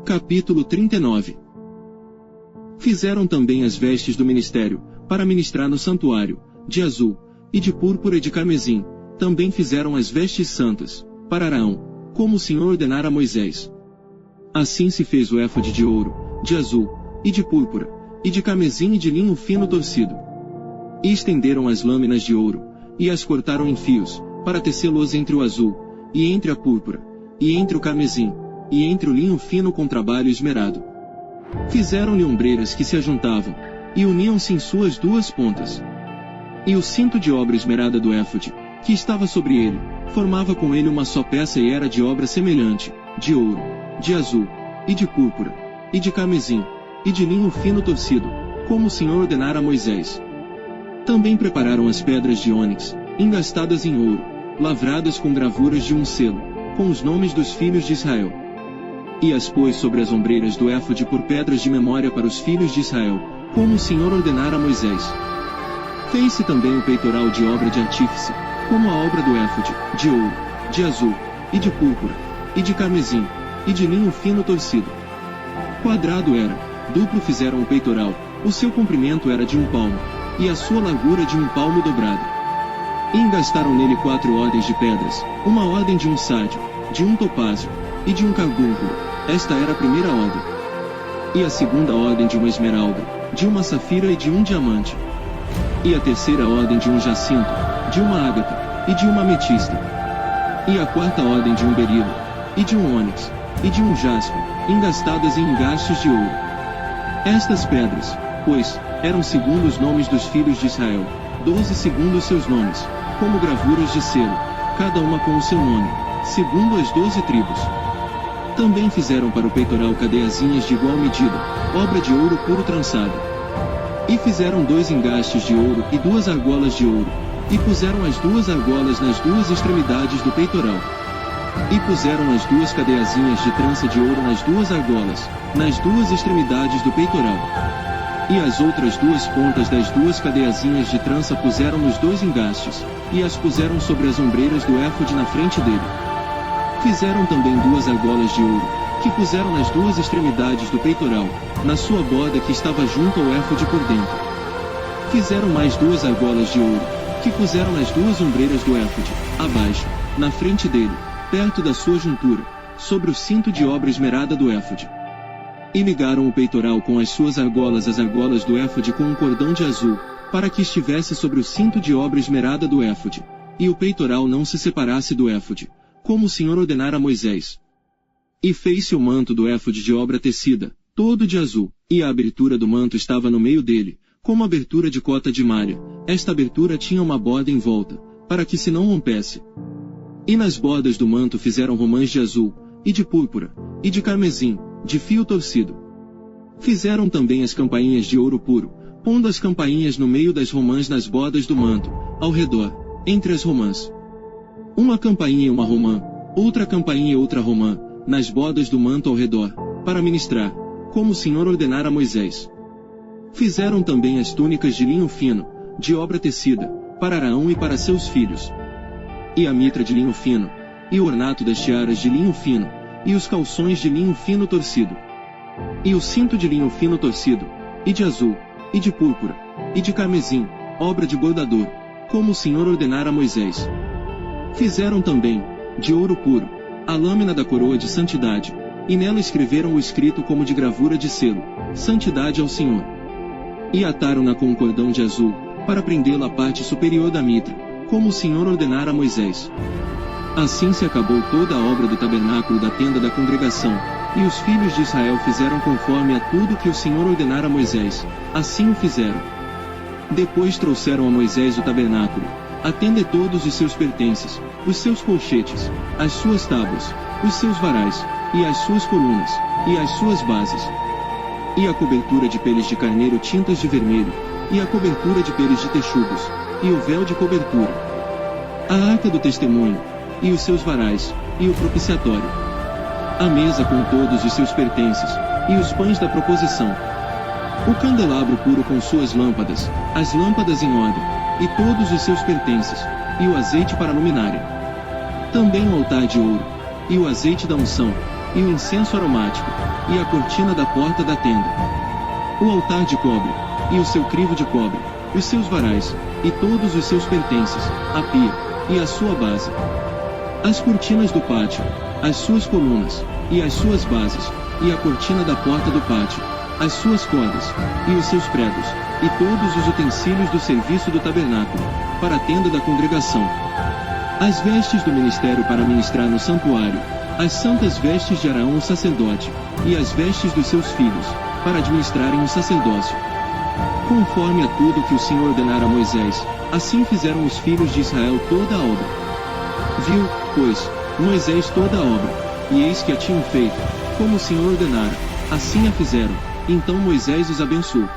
Capítulo 39. Fizeram também as vestes do ministério, para ministrar no santuário, de azul, e de púrpura e de carmesim. Também fizeram as vestes santas, para Araão, como o Senhor ordenara a Moisés. Assim se fez o éfode de ouro, de azul, e de púrpura, e de carmesim e de linho fino torcido. E estenderam as lâminas de ouro, e as cortaram em fios, para tecê-los entre o azul, e entre a púrpura, e entre o carmesim, e entre o linho fino com trabalho esmerado. Fizeram-lhe ombreiras que se ajuntavam, e uniam-se em suas duas pontas. E o cinto de obra esmerada do éfode, que estava sobre ele, formava com ele uma só peça e era de obra semelhante, de ouro, de azul, e de púrpura, e de carmesim, e de linho fino torcido, como o Senhor ordenara a Moisés. Também prepararam as pedras de ônix, engastadas em ouro, lavradas com gravuras de um selo, com os nomes dos filhos de Israel. E as pôs sobre as ombreiras do éfode por pedras de memória para os filhos de Israel, como o Senhor ordenara a Moisés. Fez-se também o peitoral de obra de artífice, como a obra do éfode, de ouro, de azul, e de púrpura, e de carmesim, e de linho fino torcido. Quadrado era, duplo fizeram o peitoral, o seu comprimento era de 1 palmo, e a sua largura de 1 palmo dobrado. E engastaram nele 4 ordens de pedras, uma ordem de um sádio, de um topázio, e de um carbúnculo, esta era a primeira ordem. E a segunda ordem de uma esmeralda, de uma safira e de um diamante. E a terceira ordem de um jacinto, de uma ágata, e de uma ametista. E a quarta ordem de um berilo, e de um ônix, e de um jaspe, engastadas em engastes de ouro. Estas pedras, pois, eram segundo os nomes dos filhos de Israel, 12 segundo os seus nomes, como gravuras de selo, cada uma com o seu nome, segundo as 12 tribos. Também fizeram para o peitoral cadeiazinhas de igual medida, obra de ouro puro trançado. E fizeram 2 engastes de ouro e 2 argolas de ouro, e puseram as 2 argolas nas 2 extremidades do peitoral. E puseram as 2 cadeiazinhas de trança de ouro nas 2 argolas, nas 2 extremidades do peitoral. E as outras 2 pontas das 2 cadeiazinhas de trança puseram nos 2 engastes, e as puseram sobre as ombreiras do éfode na frente dele. Fizeram também 2 argolas de ouro, que puseram nas 2 extremidades do peitoral, na sua borda que estava junto ao éfode por dentro. Fizeram mais 2 argolas de ouro, que puseram nas 2 ombreiras do éfode, abaixo, na frente dele, perto da sua juntura, sobre o cinto de obra esmerada do éfode. E ligaram o peitoral com as suas argolas às argolas do éfode com um cordão de azul, para que estivesse sobre o cinto de obra esmerada do éfode, e o peitoral não se separasse do éfode, como o Senhor ordenara a Moisés. E fez-se o manto do éfode de obra tecida, todo de azul, e a abertura do manto estava no meio dele, como abertura de cota de malha. Esta abertura tinha uma borda em volta, para que se não rompesse. E nas bordas do manto fizeram romãs de azul, e de púrpura, e de carmesim, de fio torcido. Fizeram também as campainhas de ouro puro, pondo as campainhas no meio das romãs nas bordas do manto, ao redor, entre as romãs. Uma campainha e uma romã, outra campainha e outra romã, nas bordas do manto ao redor, para ministrar, como o Senhor ordenara a Moisés. Fizeram também as túnicas de linho fino, de obra tecida, para Araão e para seus filhos. E a mitra de linho fino, e o ornato das tiaras de linho fino, e os calções de linho fino torcido. E o cinto de linho fino torcido, e de azul, e de púrpura, e de carmesim, obra de bordador, como o Senhor ordenara a Moisés. Fizeram também, de ouro puro, a lâmina da coroa de santidade, e nela escreveram o escrito como de gravura de selo, santidade ao Senhor. E ataram-na com um cordão de azul, para prendê-la à parte superior da mitra, como o Senhor ordenara a Moisés. Assim se acabou toda a obra do tabernáculo da tenda da congregação, e os filhos de Israel fizeram conforme a tudo que o Senhor ordenara a Moisés, assim o fizeram. Depois trouxeram a Moisés o tabernáculo, a tenda e todos os seus pertences, os seus colchetes, as suas tábuas, os seus varais, e as suas colunas, e as suas bases. E a cobertura de peles de carneiro tintas de vermelho, e a cobertura de peles de texugos, e o véu de cobertura. A arca do testemunho, e os seus varais, e o propiciatório. A mesa com todos os seus pertences, e os pães da proposição. O candelabro puro com suas lâmpadas, as lâmpadas em ordem, e todos os seus pertences, e o azeite para a luminária. Também o altar de ouro, e o azeite da unção, e o incenso aromático, e a cortina da porta da tenda. O altar de cobre, e o seu crivo de cobre, os seus varais, e todos os seus pertences, a pia, e a sua base. As cortinas do pátio, as suas colunas, e as suas bases, e a cortina da porta do pátio, as suas cordas, e os seus pregos, e todos os utensílios do serviço do tabernáculo, para a tenda da congregação. As vestes do ministério para ministrar no santuário, as santas vestes de Arão o sacerdote, e as vestes dos seus filhos, para administrarem o sacerdócio. Conforme a tudo que o Senhor ordenara a Moisés, assim fizeram os filhos de Israel toda a obra. Viu, pois, Moisés toda a obra, e eis que a tinham feito, como o Senhor ordenara, assim a fizeram. Então Moisés os abençoou.